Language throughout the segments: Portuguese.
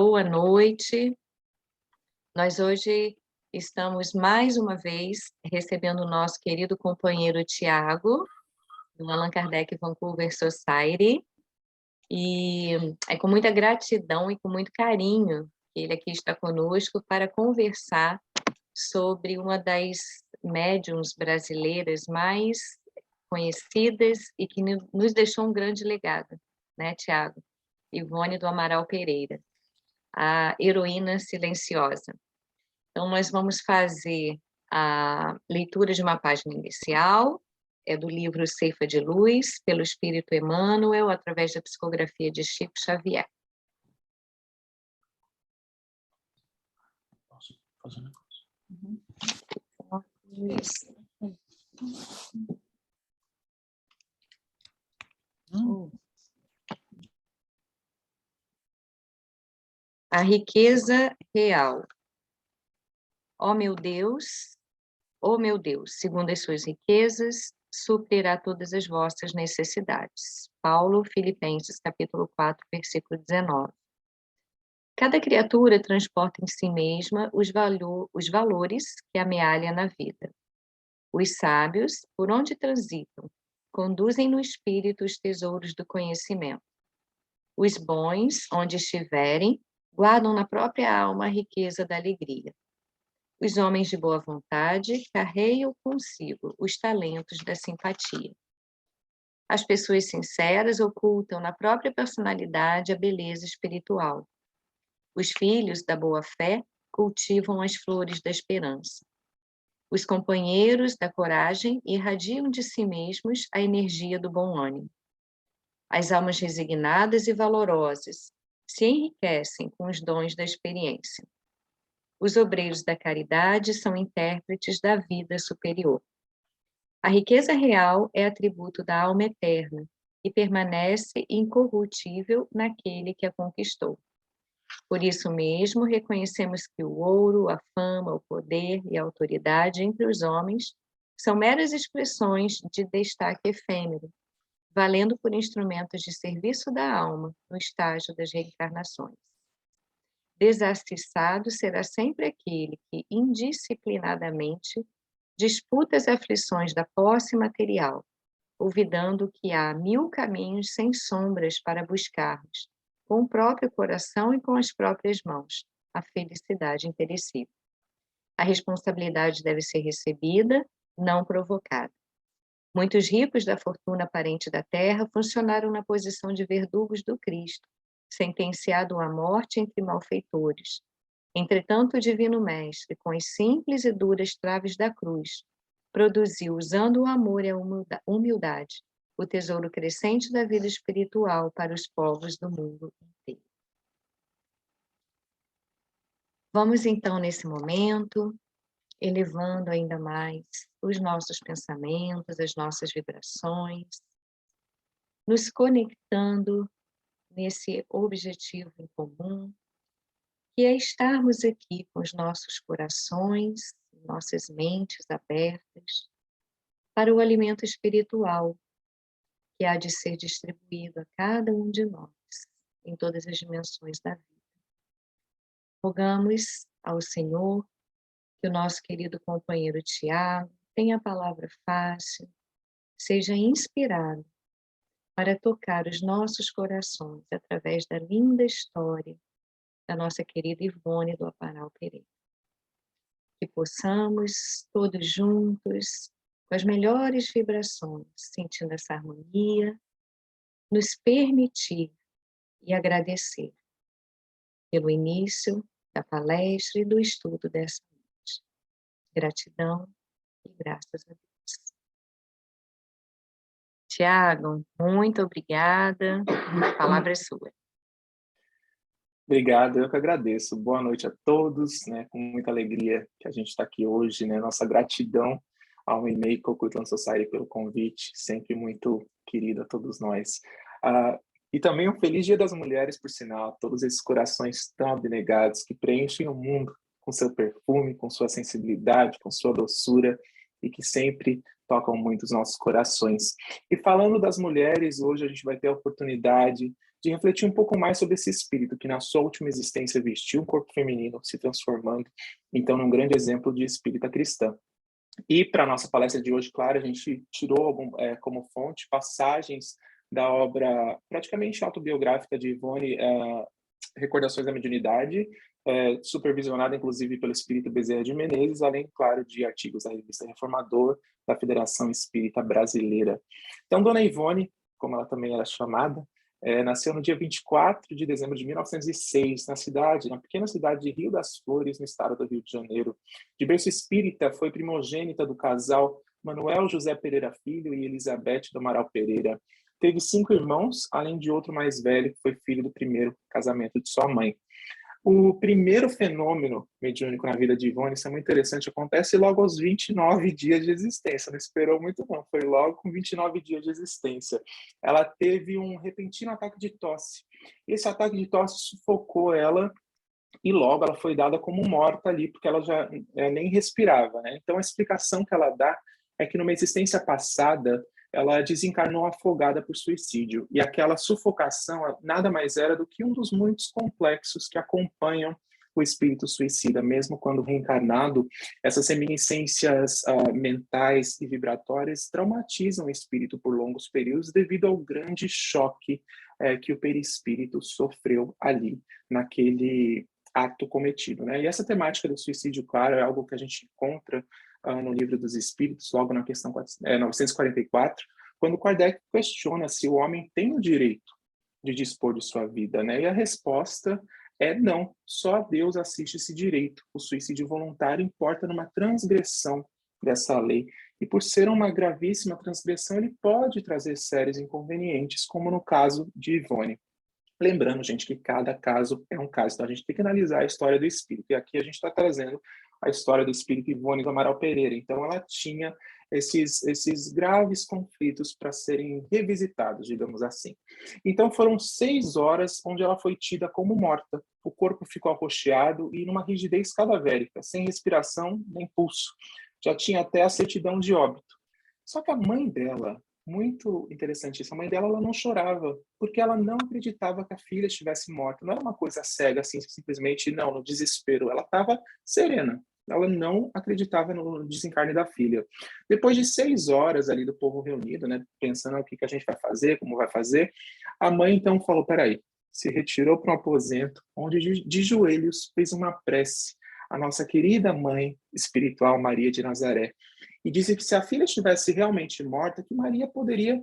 Boa noite. Nós hoje estamos mais uma vez recebendo o nosso querido companheiro Tiago, do Allan Kardec Vancouver Society, e é com muita gratidão e com muito carinho que ele aqui está conosco para conversar sobre uma das médiuns brasileiras mais conhecidas e que nos deixou um grande legado, né, Tiago? Ivone do Amaral Pereira, a heroína silenciosa. Então, nós vamos fazer a leitura de uma página inicial, é do livro Ceifa de Luz, pelo Espírito Emmanuel, através da psicografia de Chico Xavier. Posso fazer um negócio? A riqueza real. Ó meu Deus, segundo as suas riquezas, suprirá todas as vossas necessidades. Paulo, Filipenses, capítulo 4, versículo 19. Cada criatura transporta em si mesma os valores que amealha na vida. Os sábios, por onde transitam, conduzem no espírito os tesouros do conhecimento. Os bons, onde estiverem, guardam na própria alma a riqueza da alegria. Os homens de boa vontade carregam consigo os talentos da simpatia. As pessoas sinceras ocultam na própria personalidade a beleza espiritual. Os filhos da boa-fé cultivam as flores da esperança. Os companheiros da coragem irradiam de si mesmos a energia do bom ânimo. As almas resignadas e valorosas se enriquecem com os dons da experiência. Os obreiros da caridade são intérpretes da vida superior. A riqueza real é atributo da alma eterna e permanece incorruptível naquele que a conquistou. Por isso mesmo, reconhecemos que o ouro, a fama, o poder e a autoridade entre os homens são meras expressões de destaque efêmero, valendo por instrumentos de serviço da alma no estágio das reencarnações. Desastiçado será sempre aquele que, indisciplinadamente, disputa as aflições da posse material, olvidando que há 1000 caminhos sem sombras para buscarmos, com o próprio coração e com as próprias mãos, a felicidade imperecível. A responsabilidade deve ser recebida, não provocada. Muitos ricos da fortuna aparente da terra funcionaram na posição de verdugos do Cristo, sentenciado à morte entre malfeitores. Entretanto, o Divino Mestre, com as simples e duras traves da cruz, produziu, usando o amor e a humildade, o tesouro crescente da vida espiritual para os povos do mundo inteiro. Vamos então, nesse momento, elevando ainda mais os nossos pensamentos, as nossas vibrações, nos conectando nesse objetivo em comum, que é estarmos aqui com os nossos corações, nossas mentes abertas para o alimento espiritual que há de ser distribuído a cada um de nós, em todas as dimensões da vida. Rogamos ao Senhor que o nosso querido companheiro Tiago tenha a palavra fácil, seja inspirado para tocar os nossos corações através da linda história da nossa querida Ivone do Amaral Pereira. Que possamos, todos juntos, com as melhores vibrações, sentindo essa harmonia, nos permitir e agradecer pelo início da palestra e do estudo dessa noite. Gratidão e graças a Deus. Tiago, muito obrigada. A palavra é sua. Obrigado, eu que agradeço. Boa noite a todos, né? Com muita alegria que a gente está aqui hoje, né? Nossa gratidão ao Meiko Cultural Society pelo convite, sempre muito querido a todos nós. E também um feliz Dia das Mulheres, por sinal, todos esses corações tão abnegados que preenchem o mundo com seu perfume, com sua sensibilidade, com sua doçura e que sempre tocam muito os nossos corações. E falando das mulheres, hoje a gente vai ter a oportunidade de refletir um pouco mais sobre esse espírito que na sua última existência vestiu um corpo feminino, se transformando, então, num grande exemplo de espírita cristã. E para a nossa palestra de hoje, claro, a gente tirou como fonte passagens da obra praticamente autobiográfica de Ivone, Recordações da Mediunidade, supervisionada inclusive pelo espírito Bezerra de Menezes, além, claro, de artigos da revista Reformador, da Federação Espírita Brasileira. Então, Dona Ivone, como ela também era chamada, nasceu no dia 24 de dezembro de 1906, na pequena cidade de Rio das Flores, no estado do Rio de Janeiro. De berço espírita, foi primogênita do casal Manuel José Pereira Filho e Elizabeth do Amaral Pereira. Teve 5 irmãos, além de outro mais velho, que foi filho do primeiro casamento de sua mãe. O primeiro fenômeno mediúnico na vida de Ivone, isso é muito interessante, acontece logo aos 29 dias de existência. Não esperou muito não, foi logo com 29 dias de existência. Ela teve um repentino ataque de tosse. Esse ataque de tosse sufocou ela e logo ela foi dada como morta ali, porque ela já nem respirava, né? Então a explicação que ela dá é que numa existência passada ela desencarnou afogada por suicídio. E aquela sufocação nada mais era do que um dos muitos complexos que acompanham o espírito suicida, mesmo quando reencarnado. Essas reminiscências mentais e vibratórias traumatizam o espírito por longos períodos devido ao grande choque que o perispírito sofreu ali, naquele ato cometido, né? E essa temática do suicídio, claro, é algo que a gente encontra no Livro dos Espíritos, logo na questão 944, quando Kardec questiona se o homem tem o direito de dispor de sua vida, né? E a resposta é não, só Deus assiste esse direito. O suicídio voluntário importa numa transgressão dessa lei, e por ser uma gravíssima transgressão, ele pode trazer sérios inconvenientes, como no caso de Ivone. Lembrando, gente, que cada caso é um caso, então a gente tem que analisar a história do espírito, e aqui a gente está trazendo a história do espírito Ivone do Amaral Pereira. Então ela tinha esses graves conflitos para serem revisitados, digamos assim. Então foram 6 horas onde ela foi tida como morta. O corpo ficou arroxeado e numa rigidez cadavérica, sem respiração nem pulso. Já tinha até a certidão de óbito. Só que a mãe dela, muito interessante isso, a mãe dela ela não chorava, porque ela não acreditava que a filha estivesse morta. Não era uma coisa cega, assim, simplesmente, não, no desespero. Ela estava serena. Ela não acreditava no desencarne da filha. Depois de 6 horas ali do povo reunido, né, pensando o que a gente vai fazer, como vai fazer, a mãe então falou, peraí, se retirou para um aposento, onde de joelhos fez uma prece à nossa querida mãe espiritual Maria de Nazaré, e disse que se a filha estivesse realmente morta, que Maria poderia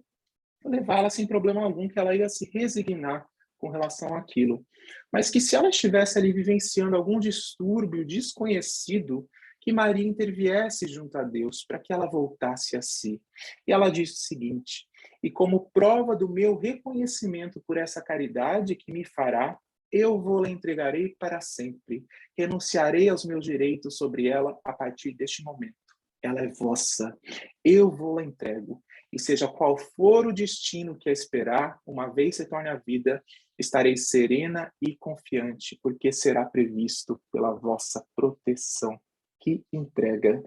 levá-la sem problema algum, que ela ia se resignar com relação àquilo. Mas que se ela estivesse ali vivenciando algum distúrbio desconhecido, que Maria interviesse junto a Deus para que ela voltasse a si. E ela disse o seguinte: e como prova do meu reconhecimento por essa caridade que me fará, eu vou-la entregarei para sempre. Renunciarei aos meus direitos sobre ela a partir deste momento. Ela é vossa. Eu vou-la entrego. E seja qual for o destino que a esperar, uma vez se torne a vida, estarei serena e confiante, porque será previsto pela vossa proteção. Que entrega!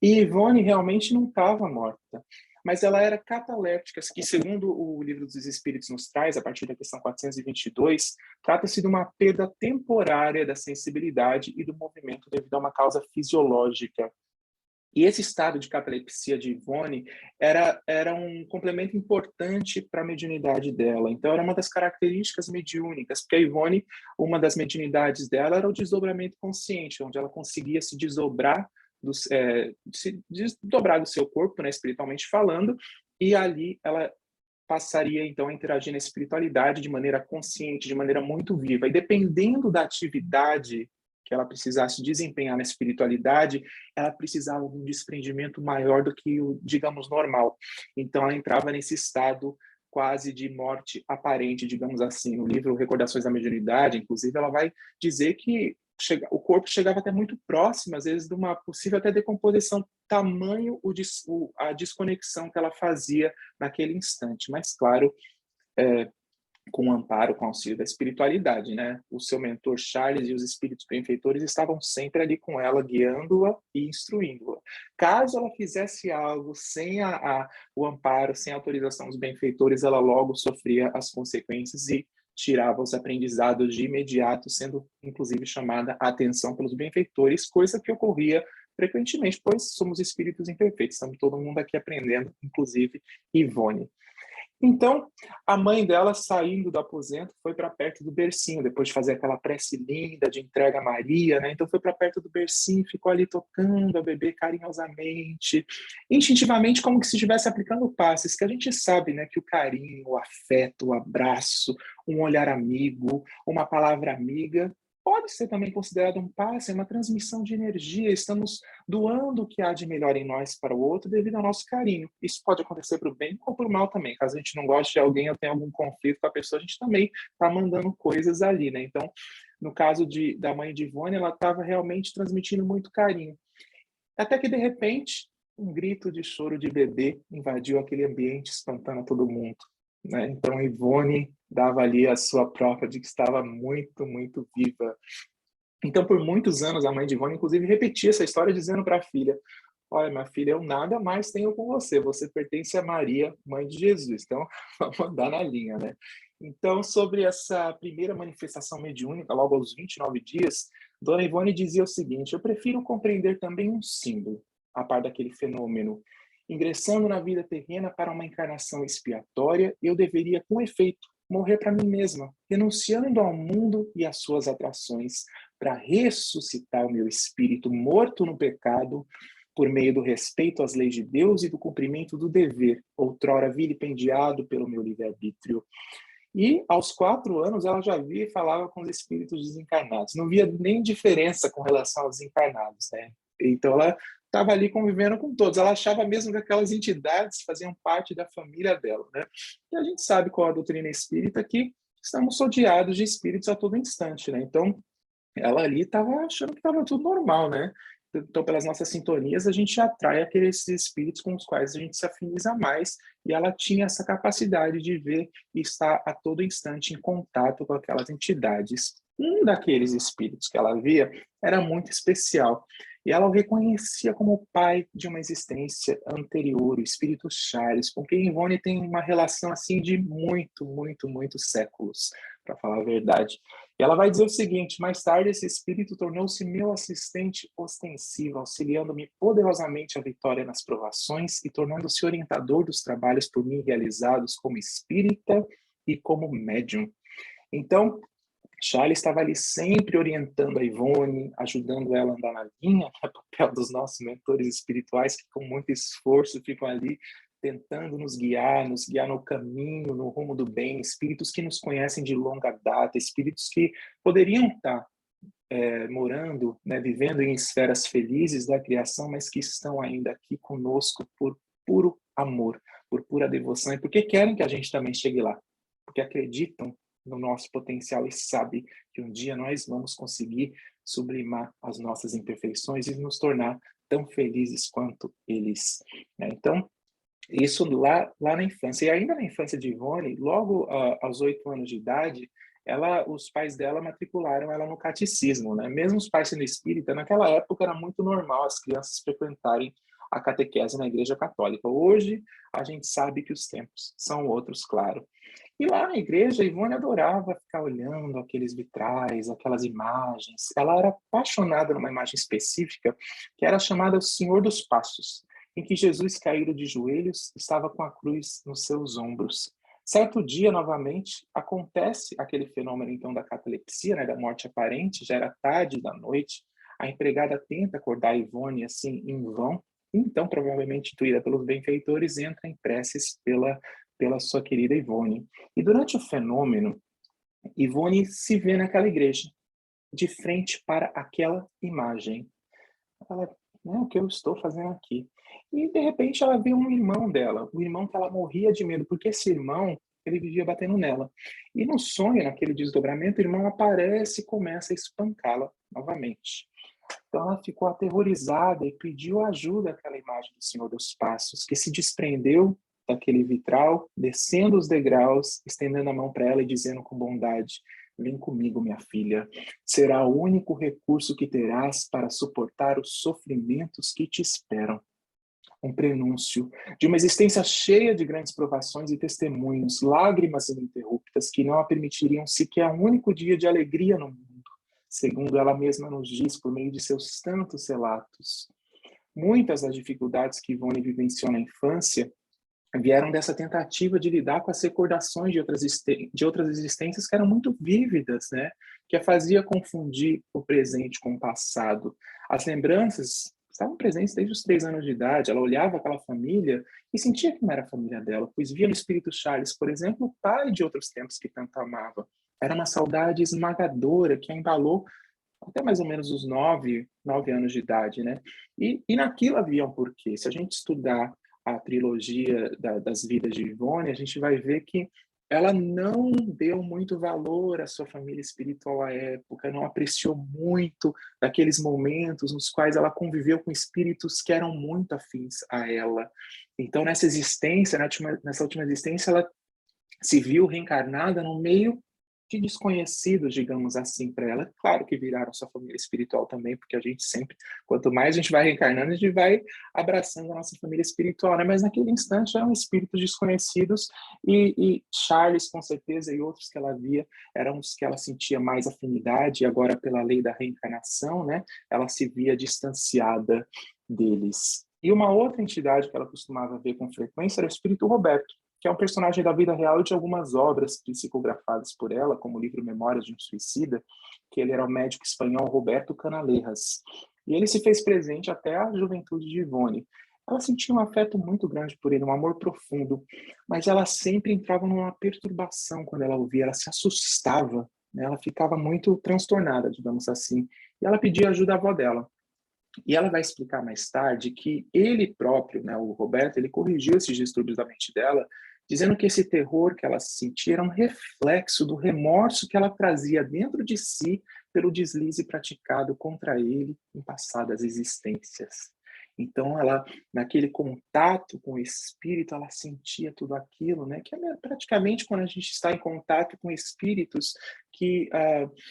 E Ivone realmente não estava morta, mas ela era cataléptica, que segundo o Livro dos Espíritos nos traz, a partir da questão 422, trata-se de uma perda temporária da sensibilidade e do movimento devido a uma causa fisiológica. E esse estado de catalepsia de Ivone era um complemento importante para a mediunidade dela. Então, era uma das características mediúnicas, porque a Ivone, uma das mediunidades dela era o desdobramento consciente, onde ela conseguia se desdobrar do seu corpo, né, espiritualmente falando, e ali ela passaria, então, a interagir na espiritualidade de maneira consciente, de maneira muito viva. E dependendo da atividade que ela precisasse desempenhar na espiritualidade, ela precisava de um desprendimento maior do que o, digamos, normal. Então, ela entrava nesse estado quase de morte aparente, digamos assim. No livro Recordações da Mediunidade, inclusive, ela vai dizer que o corpo chegava até muito próximo, às vezes, de uma possível até decomposição, tamanho a desconexão que ela fazia naquele instante. Mas, claro, com o amparo, com o auxílio da espiritualidade, né? O seu mentor Charles e os espíritos benfeitores estavam sempre ali com ela, guiando-a e instruindo-a. Caso ela fizesse algo sem o amparo, sem a autorização dos benfeitores, ela logo sofria as consequências e tirava os aprendizados de imediato, sendo inclusive chamada a atenção pelos benfeitores, coisa que ocorria frequentemente, pois somos espíritos imperfeitos, estamos todo mundo aqui aprendendo, inclusive Ivone. Então, a mãe dela, saindo do aposento, foi para perto do bercinho, depois de fazer aquela prece linda de entrega a Maria, né? Então foi para perto do bercinho, ficou ali tocando a bebê carinhosamente, instintivamente como que se estivesse aplicando passes, que a gente sabe, né, que o carinho, o afeto, o abraço, um olhar amigo, uma palavra amiga, pode ser também considerado um passe, uma transmissão de energia. Estamos doando o que há de melhor em nós para o outro devido ao nosso carinho. Isso pode acontecer para o bem ou para o mal também. Caso a gente não goste de alguém ou tenha algum conflito com a pessoa, a gente também está mandando coisas ali, né? Então, no caso da mãe de Ivone, ela estava realmente transmitindo muito carinho. Até que, de repente, um grito de choro de bebê invadiu aquele ambiente, espantando todo mundo, né? Então, Ivone dava ali a sua prova de que estava muito, muito viva. Então, por muitos anos, a mãe de Ivone, inclusive, repetia essa história, dizendo para a filha: olha, minha filha, eu nada mais tenho com você. Você pertence a Maria, mãe de Jesus. Então, vamos andar na linha, né? Então, sobre essa primeira manifestação mediúnica, logo aos 29 dias, Dona Ivone dizia o seguinte: eu prefiro compreender também um símbolo, a par daquele fenômeno. Ingressando na vida terrena para uma encarnação expiatória, eu deveria, com efeito, morrer para mim mesma, renunciando ao mundo e às suas atrações, para ressuscitar o meu espírito morto no pecado, por meio do respeito às leis de Deus e do cumprimento do dever, outrora vilipendiado pelo meu livre-arbítrio. E, aos 4 anos, ela já via e falava com os espíritos desencarnados. Não via nem diferença com relação aos encarnados, né? Então, ela estava ali convivendo com todos. Ela achava mesmo que aquelas entidades faziam parte da família dela, né? E a gente sabe com a doutrina espírita que estamos rodeados de espíritos a todo instante, né? Então, ela ali estava achando que estava tudo normal, né? Então, pelas nossas sintonias, a gente atrai aqueles espíritos com os quais a gente se afiniza mais, e ela tinha essa capacidade de ver e estar a todo instante em contato com aquelas entidades. Um daqueles espíritos que ela via era muito especial, e ela o reconhecia como o pai de uma existência anterior, o espírito Charles, com quem Ivone tem uma relação assim de muito, muito, muitos séculos, para falar a verdade. E ela vai dizer o seguinte: mais tarde esse espírito tornou-se meu assistente ostensivo, auxiliando-me poderosamente à vitória nas provações e tornando-se orientador dos trabalhos por mim realizados como espírita e como médium. Então, Charles estava ali sempre orientando a Ivone, ajudando ela a andar na linha, que é o papel dos nossos mentores espirituais, que com muito esforço ficam ali tentando nos guiar no caminho, no rumo do bem, espíritos que nos conhecem de longa data, espíritos que poderiam estar morando, né, vivendo em esferas felizes da criação, mas que estão ainda aqui conosco por puro amor, por pura devoção, e porque querem que a gente também chegue lá, porque acreditam no nosso potencial e sabem que um dia nós vamos conseguir sublimar as nossas imperfeições e nos tornar tão felizes quanto eles, né? Então, isso lá na infância. E ainda na infância de Ivone, logo aos 8 anos de idade, os pais dela matricularam ela no catecismo, né? Mesmo os pais sendo espírita, naquela época era muito normal as crianças frequentarem a catequese na Igreja Católica. Hoje, a gente sabe que os tempos são outros, claro. E lá na igreja, a Ivone adorava ficar olhando aqueles vitrais, aquelas imagens. Ela era apaixonada numa imagem específica, que era chamada o Senhor dos Passos, em que Jesus, caído de joelhos, estava com a cruz nos seus ombros. Certo dia, novamente, acontece aquele fenômeno, então, da catalepsia, né, da morte aparente, já era tarde da noite. A empregada tenta acordar a Ivone, assim, em vão. Então, provavelmente intuída pelos benfeitores, entra em preces pela sua querida Ivone. E durante o fenômeno, Ivone se vê naquela igreja, de frente para aquela imagem. Ela, né, o que eu estou fazendo aqui? E, de repente, ela vê um irmão dela, um irmão que ela morria de medo, porque esse irmão, ele vivia batendo nela. E no sonho, naquele desdobramento, o irmão aparece e começa a espancá-la novamente. Então ela ficou aterrorizada e pediu ajuda àquela imagem do Senhor dos Passos, que se desprendeu daquele vitral, descendo os degraus, estendendo a mão para ela e dizendo com bondade: vem comigo, minha filha. Será o único recurso que terás para suportar os sofrimentos que te esperam. Um prenúncio de uma existência cheia de grandes provações e testemunhos, lágrimas ininterruptas que não a permitiriam sequer um único dia de alegria no mundo, segundo ela mesma nos diz por meio de seus tantos relatos. Muitas das dificuldades que Ivone vivenciou na infância vieram dessa tentativa de lidar com as recordações de outras existências que eram muito vívidas, né? Que a fazia confundir o presente com o passado. As lembranças estavam presentes desde os 3 anos de idade. Ela olhava aquela família e sentia que não era a família dela, pois via no espírito Charles, por exemplo, o pai de outros tempos que tanto amava. Era uma saudade esmagadora que a embalou até mais ou menos os 9 anos de idade, né? E naquilo havia um porquê. Se a gente estudar a trilogia das vidas de Ivone, a gente vai ver que ela não deu muito valor à sua família espiritual à época, não apreciou muito daqueles momentos nos quais ela conviveu com espíritos que eram muito afins a ela. Então, nessa existência, nessa última existência, ela se viu reencarnada no meio de desconhecidos, digamos assim, para ela. Claro que viraram sua família espiritual também, porque a gente sempre, quanto mais a gente vai reencarnando, a gente vai abraçando a nossa família espiritual, né? Mas naquele instante eram espíritos desconhecidos e Charles, com certeza, e outros que ela via, eram os que ela sentia mais afinidade, e agora, pela lei da reencarnação, né? Ela se via distanciada deles. E uma outra entidade que ela costumava ver com frequência era o espírito Roberto, que é um personagem da vida real de algumas obras psicografadas por ela, como o livro Memórias de um Suicida, que ele era o médico espanhol Roberto Canalejas. E ele se fez presente até a juventude de Ivone. Ela sentia um afeto muito grande por ele, um amor profundo, mas ela sempre entrava numa perturbação quando ela ouvia, ela se assustava, né? Ela ficava muito transtornada, digamos assim, e ela pedia ajuda à avó dela. E ela vai explicar mais tarde que ele próprio, né, o Roberto, ele corrigiu esses distúrbios da mente dela, dizendo que esse terror que ela sentia era um reflexo do remorso que ela trazia dentro de si pelo deslize praticado contra ele em passadas existências. Então, ela, naquele contato com o espírito, ela sentia tudo aquilo, né? Que é praticamente quando a gente está em contato com espíritos que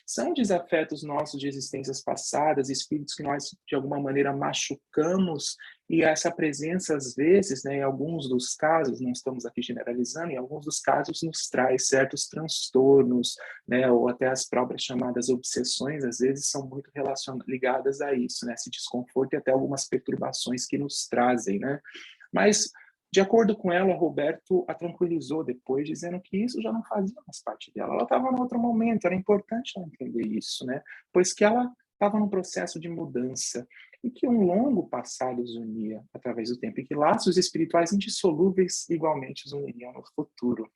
são desafetos nossos de existências passadas, espíritos que nós, de alguma maneira, machucamos, e essa presença, às vezes, né, em alguns dos casos, não estamos aqui generalizando, em alguns dos casos nos traz certos transtornos, né, ou até as próprias chamadas obsessões, às vezes, são muito ligadas a isso, né, esse desconforto e até algumas perturbações que nos trazem, né. Mas, de acordo com ela, Roberto a tranquilizou depois, dizendo que isso já não fazia mais parte dela. Ela estava em outro momento, era importante ela entender isso, né? Pois que ela estava num processo de mudança e que um longo passado os unia através do tempo e que laços espirituais indissolúveis igualmente os uniriam no futuro.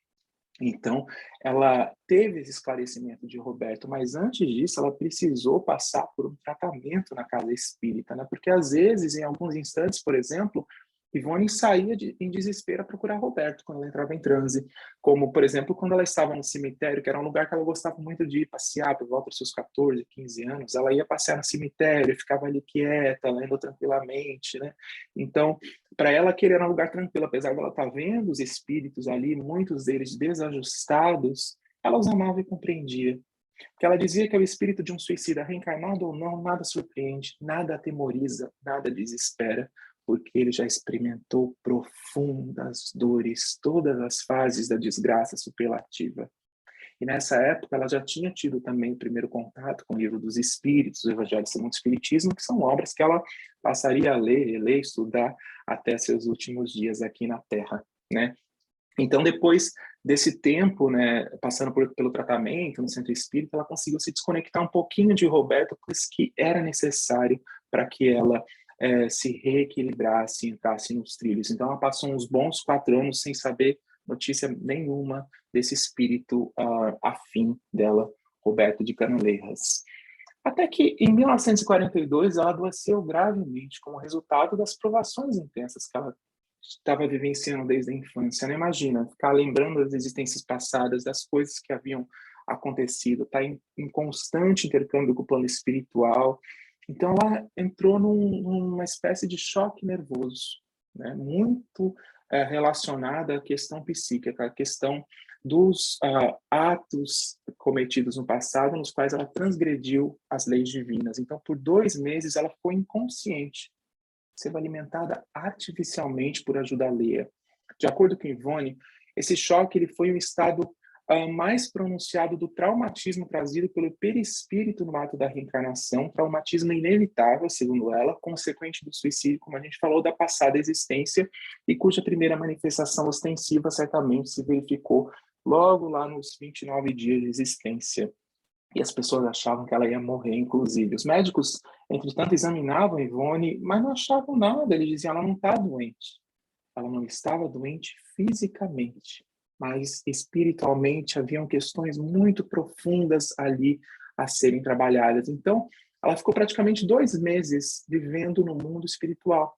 Então, ela teve esse esclarecimento de Roberto, mas antes disso, ela precisou passar por um tratamento na casa espírita, né? Porque às vezes, em alguns instantes, por exemplo, Ivone saía em desespero a procurar Roberto quando ela entrava em transe, como, por exemplo, quando ela estava no cemitério, que era um lugar que ela gostava muito de ir passear por volta dos seus 14, 15 anos, ela ia passear no cemitério, ficava ali quieta, lendo tranquilamente, né? Então, para ela, aquele era um lugar tranquilo, apesar dela estar vendo os espíritos ali, muitos deles desajustados, ela os amava e compreendia. Porque ela dizia que o espírito de um suicida, reencarnado ou não, nada surpreende, nada atemoriza, nada desespera, porque ele já experimentou profundas dores, todas as fases da desgraça superlativa. E nessa época ela já tinha tido também o primeiro contato com o Livro dos Espíritos, o Evangelho segundo o Espiritismo, que são obras que ela passaria a ler, reler, estudar até seus últimos dias aqui na Terra, né? Então, depois desse tempo, né, passando pelo tratamento no centro espírita, ela conseguiu se desconectar um pouquinho de Roberto, pois que era necessário para que ela se reequilibrasse, entrasse nos trilhos. Então, ela passou uns bons 4 anos sem saber notícia nenhuma desse espírito afim dela, Roberto de Canalejas. Até que, em 1942, ela adoeceu gravemente como resultado das provações intensas que ela estava vivenciando desde a infância, né? Imagina, ficar lembrando das existências passadas, das coisas que haviam acontecido, tá em constante intercâmbio com o plano espiritual. Então, ela entrou numa espécie de choque nervoso, né? Muito relacionada à questão psíquica, à questão dos atos cometidos no passado, nos quais ela transgrediu as leis divinas. Então, por 2 meses, ela ficou inconsciente, sendo alimentada artificialmente por ajuda alheia. De acordo com Ivone, esse choque ele foi um estado mais pronunciado do traumatismo trazido pelo perispírito no ato da reencarnação, traumatismo inevitável, segundo ela, consequente do suicídio, como a gente falou, da passada existência, e cuja primeira manifestação ostensiva certamente se verificou logo lá nos 29 dias de existência. E as pessoas achavam que ela ia morrer, inclusive. Os médicos, entretanto, examinavam Ivone, mas não achavam nada. Eles diziam, ela não está doente. Ela não estava doente fisicamente, mas espiritualmente haviam questões muito profundas ali a serem trabalhadas. Então, ela ficou praticamente 2 meses vivendo no mundo espiritual,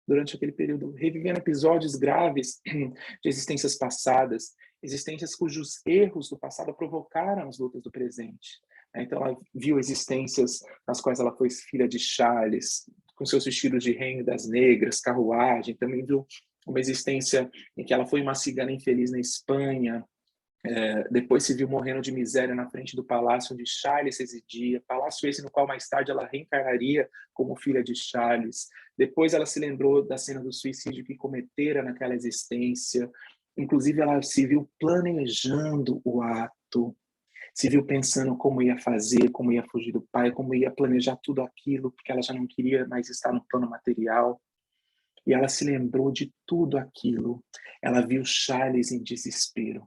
durante aquele período, revivendo episódios graves de existências passadas, existências cujos erros do passado provocaram as lutas do presente. Então, ela viu existências nas quais ela foi filha de Charles, com seus vestidos de reino das negras, carruagem, também viu uma existência em que ela foi uma cigana infeliz na Espanha, depois se viu morrendo de miséria na frente do palácio onde Charles residia, palácio esse no qual mais tarde ela reencarnaria como filha de Charles. Depois ela se lembrou da cena do suicídio que cometera naquela existência. Inclusive ela se viu planejando o ato, se viu pensando como ia fazer, como ia fugir do pai, como ia planejar tudo aquilo, porque ela já não queria mais estar no plano material. E ela se lembrou de tudo aquilo. Ela viu Charles em desespero.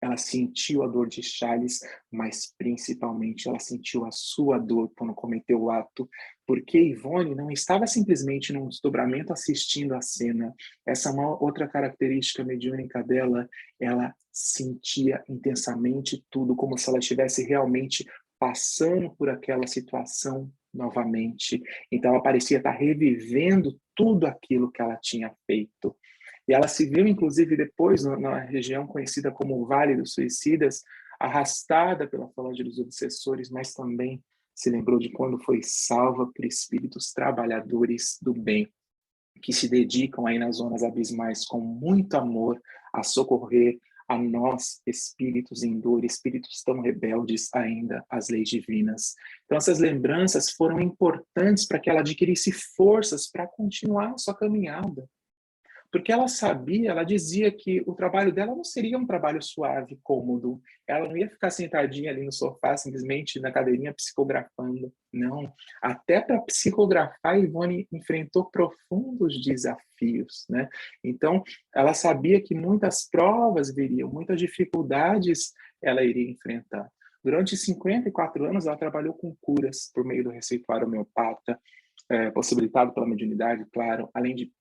Ela sentiu a dor de Charles, mas principalmente ela sentiu a sua dor quando cometeu o ato, porque Ivone não estava simplesmente num desdobramento assistindo a cena. Essa é uma outra característica mediúnica dela, ela sentia intensamente tudo, como se ela estivesse realmente passando por aquela situação novamente. Então ela parecia estar revivendo tudo aquilo que ela tinha feito. E ela se viu, inclusive, depois, na região conhecida como o Vale dos Suicidas, arrastada pela falange dos obsessores, mas também se lembrou de quando foi salva por espíritos trabalhadores do bem, que se dedicam aí nas zonas abismais com muito amor a socorrer a nós, espíritos em dor, espíritos tão rebeldes ainda às leis divinas. Então, essas lembranças foram importantes para que ela adquirisse forças para continuar a sua caminhada. Porque ela sabia, ela dizia que o trabalho dela não seria um trabalho suave, cômodo. Ela não ia ficar sentadinha ali no sofá, simplesmente na cadeirinha psicografando. Não. Até para psicografar, Ivone enfrentou profundos desafios, né? Então, ela sabia que muitas provas viriam, muitas dificuldades ela iria enfrentar. Durante 54 anos, ela trabalhou com curas por meio do receituário homeopata, possibilitado pela mediunidade, claro, além de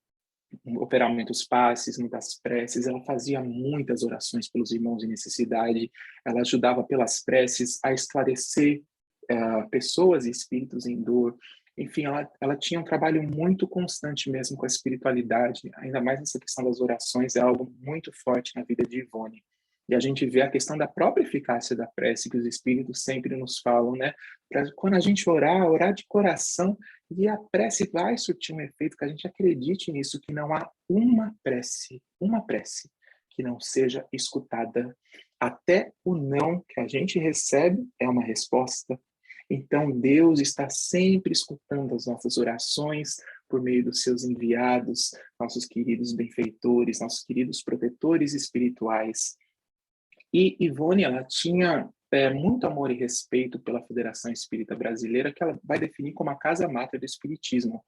operar muitos passes, muitas preces, ela fazia muitas orações pelos irmãos em necessidade, ela ajudava pelas preces a esclarecer pessoas e espíritos em dor. Enfim, ela tinha um trabalho muito constante mesmo com a espiritualidade, ainda mais nessa questão das orações, é algo muito forte na vida de Ivone. E a gente vê a questão da própria eficácia da prece, que os espíritos sempre nos falam, né? Pra, quando a gente orar, orar de coração, e a prece vai surtir um efeito, que a gente acredite nisso, que não há uma prece, que não seja escutada. Até o não que a gente recebe é uma resposta. Então, Deus está sempre escutando as nossas orações por meio dos seus enviados, nossos queridos benfeitores, nossos queridos protetores espirituais. E Ivone, ela tinha muito amor e respeito pela Federação Espírita Brasileira, que ela vai definir como a casa-mátria do Espiritismo.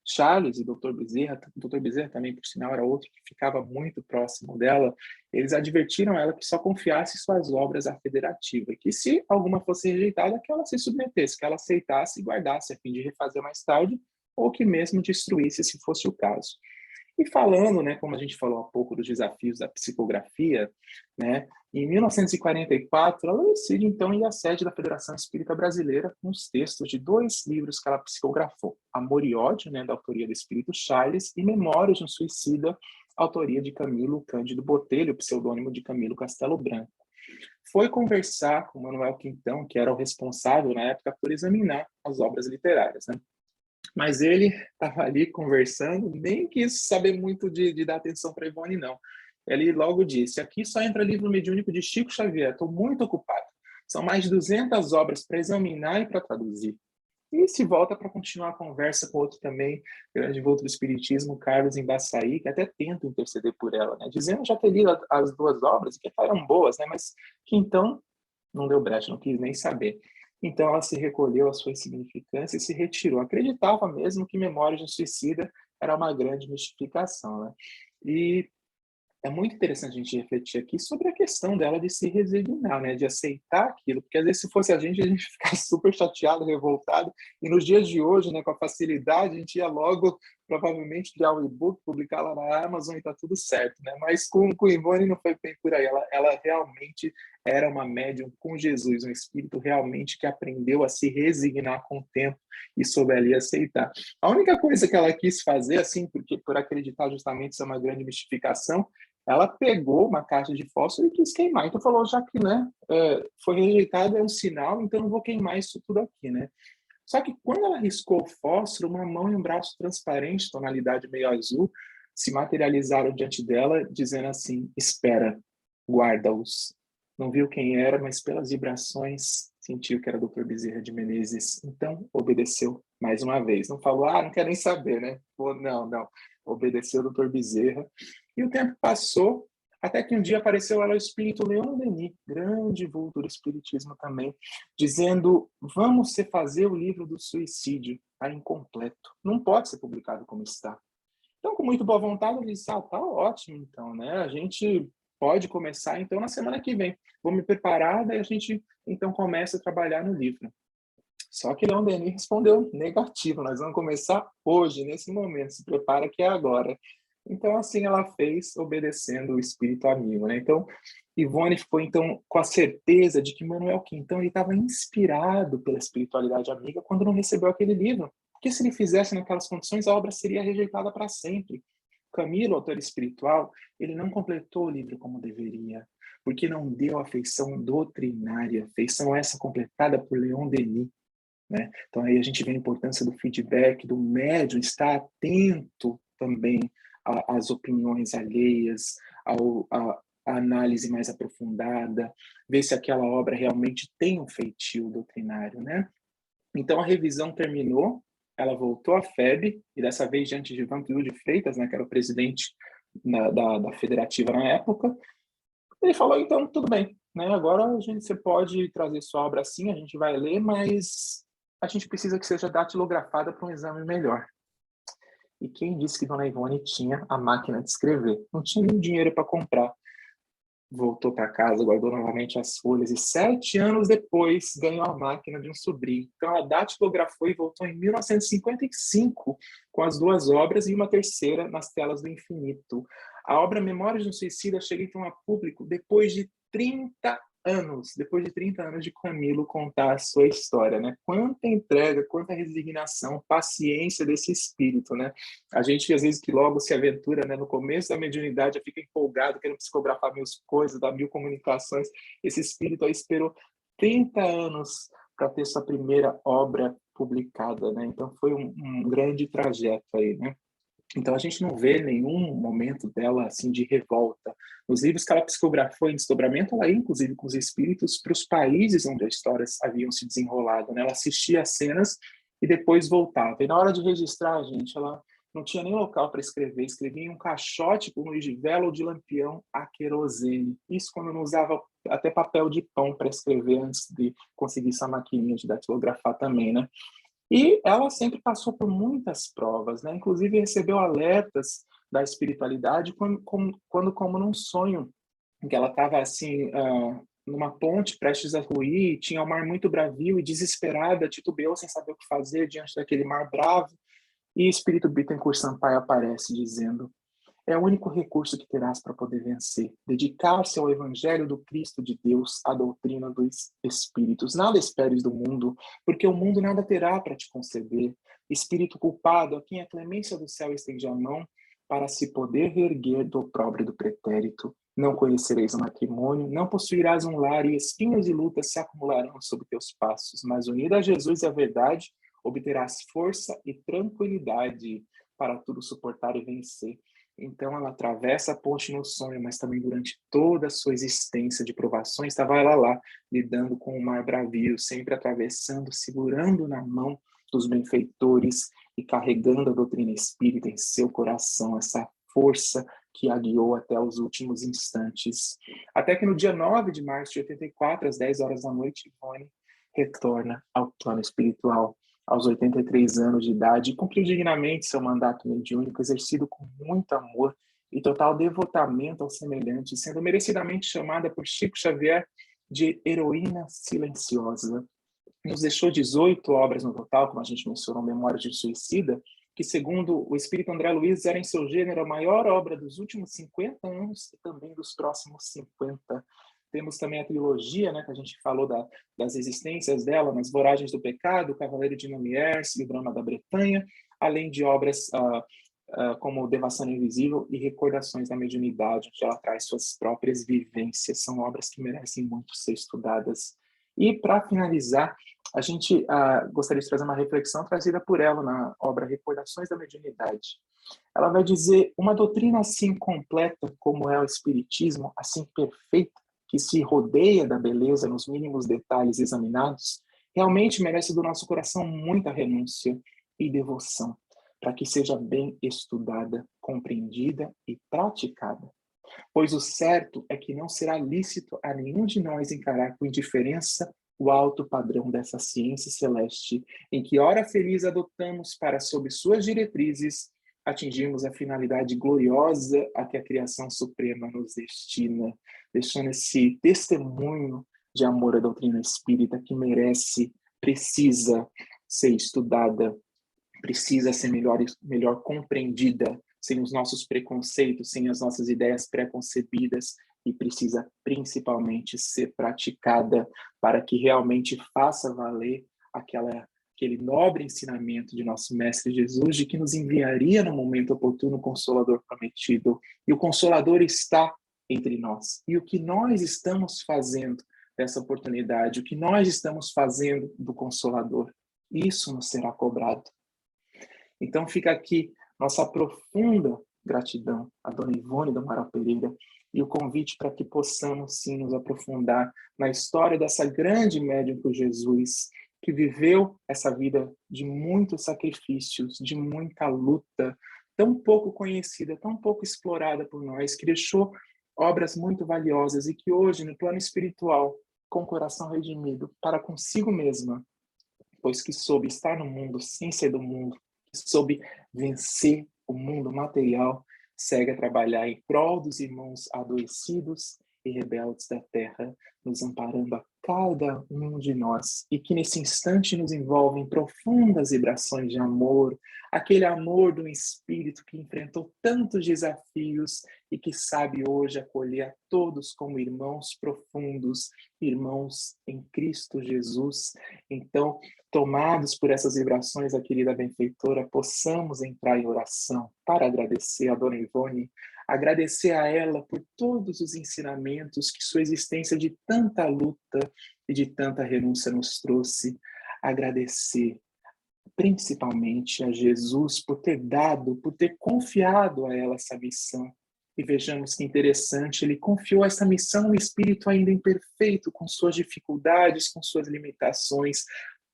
Charles e Dr. Bezerra também, por sinal, era outro que ficava muito próximo dela, eles advertiram ela que só confiasse suas obras à federativa, e que se alguma fosse rejeitada, que ela se submetesse, que ela aceitasse e guardasse a fim de refazer mais tarde, ou que mesmo destruísse, se fosse o caso. E falando, né, como a gente falou há pouco dos desafios da psicografia, né, em 1944 ela decide então ir à sede da Federação Espírita Brasileira com os textos de 2 livros que ela psicografou: Amor e Ódio, né, da autoria do Espírito Charles, e Memórias de um Suicida, autoria de Camilo Cândido Botelho, pseudônimo de Camilo Castelo Branco. Foi conversar com Manuel Quintão, que era o responsável na época por examinar as obras literárias, né? Mas ele estava ali conversando, nem quis saber muito de dar atenção para Ivone, não. Ele logo disse, aqui só entra livro mediúnico de Chico Xavier, estou muito ocupado. São mais de 200 obras para examinar e para traduzir. E se volta para continuar a conversa com outro também, grande vulto do Espiritismo, Carlos Embaçaí, que até tenta interceder por ela, né? Dizendo já ter lido as duas obras, que eram boas, né? Mas que então não deu brecha, não quis nem saber. Então ela se recolheu à sua insignificância e se retirou. Acreditava mesmo que Memórias de um Suicida era uma grande mistificação, né? E é muito interessante a gente refletir aqui sobre a questão dela de se resignar, né, de aceitar aquilo, porque às vezes se fosse a gente ficar super chateado, revoltado, e nos dias de hoje, né, com a facilidade, a gente ia logo, provavelmente, criar um e-book, publicar lá na Amazon e tá tudo certo, né, mas com Ivone não foi bem por aí, ela realmente era uma médium com Jesus, um espírito realmente que aprendeu a se resignar com o tempo e soube ali aceitar. A única coisa que ela quis fazer, assim, porque por acreditar justamente ser uma grande mistificação, ela pegou uma caixa de fósforo e quis queimar. Então falou, já que né, foi rejeitado, é um sinal, então não vou queimar isso tudo aqui, né? Só que quando ela riscou o fósforo, uma mão e um braço transparente, tonalidade meio azul, se materializaram diante dela, dizendo assim, espera, guarda-os. Não viu quem era, mas pelas vibrações sentiu que era o Dr. Bezerra de Menezes. Então, obedeceu mais uma vez. Não falou, não quero nem saber, né? Falou, não. Obedeceu o Dr. Bezerra. E o tempo passou, até que um dia apareceu lá o espírito Leon Denis, grande vulto do espiritismo também, dizendo, vamos fazer o livro do suicídio, está incompleto. Não pode ser publicado como está. Então, com muito boa vontade, eu disse, tá ótimo, então, né? A gente pode começar, então, na semana que vem. Vou me preparar, daí a gente, então, começa a trabalhar no livro. Só que Leon Denis respondeu negativo, nós vamos começar hoje, nesse momento, se prepara que é agora. Então, assim ela fez, obedecendo o espírito amigo, né? Então, Ivone ficou, então, com a certeza de que Manuel Quintão estava inspirado pela espiritualidade amiga quando não recebeu aquele livro. Porque se ele fizesse naquelas condições, a obra seria rejeitada para sempre. Camilo, autor espiritual, ele não completou o livro como deveria, porque não deu a feição doutrinária, feição essa completada por Leon Denis. Né? Então, aí a gente vê a importância do feedback, do médium estar atento também às opiniões alheias, à análise mais aprofundada, ver se aquela obra realmente tem um feitio doutrinário. Né? Então, a revisão terminou, ela voltou à FEB, e dessa vez diante de Vampiro de Freitas, né, que era o presidente da federativa na época. Ele falou, então, tudo bem, né? Agora você pode trazer sua obra assim, a gente vai ler, mas a gente precisa que seja datilografada para um exame melhor. E quem disse que Dona Ivone tinha a máquina de escrever? Não tinha nem dinheiro para comprar. Voltou para casa, guardou novamente as folhas e 7 anos depois ganhou a máquina de um sobrinho. Então ela datilografou e voltou em 1955 com as duas obras e uma terceira nas telas do infinito. A obra Memórias de um Suicida chega então a público depois de 30 anos de Camilo contar a sua história, né? Quanta entrega, quanta resignação, paciência desse espírito, né? A gente, às vezes, que logo se aventura, né? No começo da mediunidade, já fica empolgado, querendo psicografar mil coisas, dar mil comunicações. Esse espírito aí esperou 30 anos para ter sua primeira obra publicada, né? Então, foi um grande trajeto aí, né? Então, a gente não vê nenhum momento dela, assim, de revolta. Nos livros que ela psicografou em desdobramento, ela ia, inclusive, com os espíritos para os países onde as histórias haviam se desenrolado, né? Ela assistia às cenas e depois voltava. E na hora de registrar, gente, ela não tinha nem local para escrever. Escrevia em um caixote com luz de vela ou de lampião a querosene. Isso quando não usava até papel de pão para escrever antes de conseguir essa maquininha de datilografar também, né? E ela sempre passou por muitas provas, né? Inclusive recebeu alertas da espiritualidade quando como num sonho, em que ela estava assim, numa ponte prestes a ruir, tinha o mar muito bravio e desesperada, titubeou sem saber o que fazer diante daquele mar bravo, e o espírito Bittencourt Sampaio aparece dizendo: é o único recurso que terás para poder vencer. Dedicar-se ao Evangelho do Cristo de Deus, à doutrina dos Espíritos. Nada esperes do mundo, porque o mundo nada terá para te conceder. Espírito culpado, a quem a clemência do céu estende a mão, para se poder reerguer do opróbrio do pretérito. Não conhecereis o matrimônio, não possuirás um lar, e espinhos e lutas se acumularão sob teus passos. Mas unida a Jesus e a verdade, obterás força e tranquilidade para tudo suportar e vencer. Então ela atravessa a ponte no sonho, mas também durante toda a sua existência de provações, estava ela lá, lidando com o mar bravio, sempre atravessando, segurando na mão dos benfeitores e carregando a doutrina espírita em seu coração, essa força que a guiou até os últimos instantes. Até que no dia 9 de março de 84, às 10 horas da noite, Ivone retorna ao plano espiritual. Aos 83 anos de idade, e cumpriu dignamente seu mandato mediúnico, exercido com muito amor e total devotamento ao semelhante, sendo merecidamente chamada por Chico Xavier de heroína silenciosa. Nos deixou 18 obras no total, como a gente mencionou, Memórias de Suicida, que, segundo o espírito André Luiz, era em seu gênero a maior obra dos últimos 50 anos e também dos próximos 50. Temos também a trilogia, né, que a gente falou das existências dela, Nas Voragens do Pecado, Cavaleiro de Namiers e O Drama da Bretanha, além de obras como Devassando Invisível e Recordações da Mediunidade, onde ela traz suas próprias vivências. São obras que merecem muito ser estudadas. E, para finalizar, a gente gostaria de trazer uma reflexão trazida por ela na obra Recordações da Mediunidade. Ela vai dizer: uma doutrina assim completa como é o Espiritismo, assim perfeita, que se rodeia da beleza nos mínimos detalhes examinados, realmente merece do nosso coração muita renúncia e devoção, para que seja bem estudada, compreendida e praticada. Pois o certo é que não será lícito a nenhum de nós encarar com indiferença o alto padrão dessa ciência celeste, em que hora feliz adotamos para, sob suas diretrizes, atingirmos a finalidade gloriosa a que a criação suprema nos destina, deixando esse testemunho de amor à doutrina espírita que merece, precisa ser estudada, precisa ser melhor compreendida, sem os nossos preconceitos, sem as nossas ideias preconcebidas, e precisa principalmente ser praticada para que realmente faça valer aquele nobre ensinamento de nosso Mestre Jesus, de que nos enviaria no momento oportuno o Consolador prometido. E o Consolador está entre nós. E o que nós estamos fazendo dessa oportunidade, o que nós estamos fazendo do Consolador, isso nos será cobrado. Então fica aqui nossa profunda gratidão a Dona Ivone do Amaral Pereira e o convite para que possamos sim nos aprofundar na história dessa grande médium por Jesus, que viveu essa vida de muitos sacrifícios, de muita luta, tão pouco conhecida, tão pouco explorada por nós, que deixou obras muito valiosas e que hoje, no plano espiritual, com o coração redimido, para consigo mesma, pois que soube estar no mundo sem ser do mundo, soube vencer o mundo material, segue a trabalhar em prol dos irmãos adoecidos e rebeldes da terra, nos amparando a cada um de nós, e que nesse instante nos envolve em profundas vibrações de amor, aquele amor do Espírito que enfrentou tantos desafios e que sabe hoje acolher a todos como irmãos profundos, irmãos em Cristo Jesus. Então, tomados por essas vibrações, a querida benfeitora, possamos entrar em oração para agradecer a Dona Ivone, agradecer a ela por todos os ensinamentos que sua existência de tanta luta e de tanta renúncia nos trouxe, agradecer principalmente a Jesus por ter dado, por ter confiado a ela essa missão. E vejamos que interessante, ele confiou essa missão no espírito ainda imperfeito, com suas dificuldades, com suas limitações,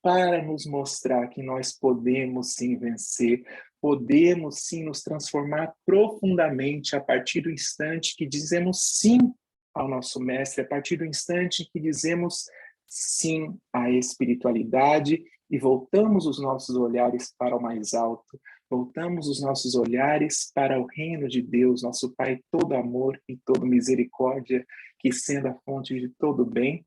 para nos mostrar que nós podemos sim vencer, podemos sim nos transformar profundamente a partir do instante que dizemos sim ao nosso Mestre, a partir do instante que dizemos sim à espiritualidade e voltamos os nossos olhares para o mais alto, voltamos os nossos olhares para o reino de Deus, nosso Pai todo amor e todo misericórdia, que sendo a fonte de todo bem,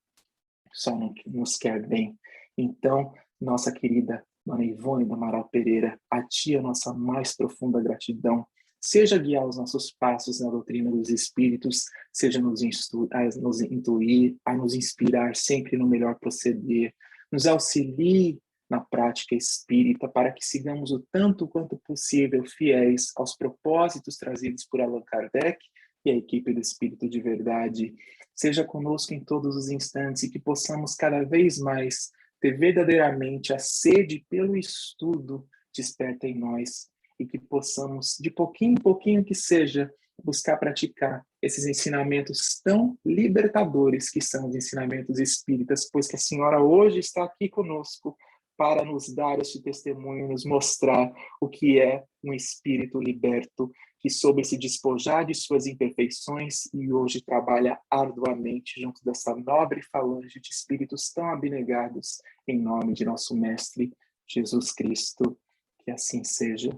só nos quer bem. Então, nossa querida Dona Ivone do Amaral Pereira, a ti a nossa mais profunda gratidão, seja guiar os nossos passos na doutrina dos Espíritos, seja nos intuir, a nos inspirar sempre no melhor proceder, nos auxilie na prática espírita para que sigamos o tanto quanto possível fiéis aos propósitos trazidos por Allan Kardec e a equipe do Espírito de Verdade. Seja conosco em todos os instantes e que possamos cada vez mais ter verdadeiramente a sede pelo estudo desperta em nós e que possamos, de pouquinho em pouquinho que seja, buscar praticar esses ensinamentos tão libertadores que são os ensinamentos espíritas, pois que a Senhora hoje está aqui conosco para nos dar este testemunho, nos mostrar o que é um espírito liberto, que soube se despojar de suas imperfeições e hoje trabalha arduamente junto dessa nobre falange de espíritos tão abnegados, em nome de nosso Mestre Jesus Cristo. Que assim seja.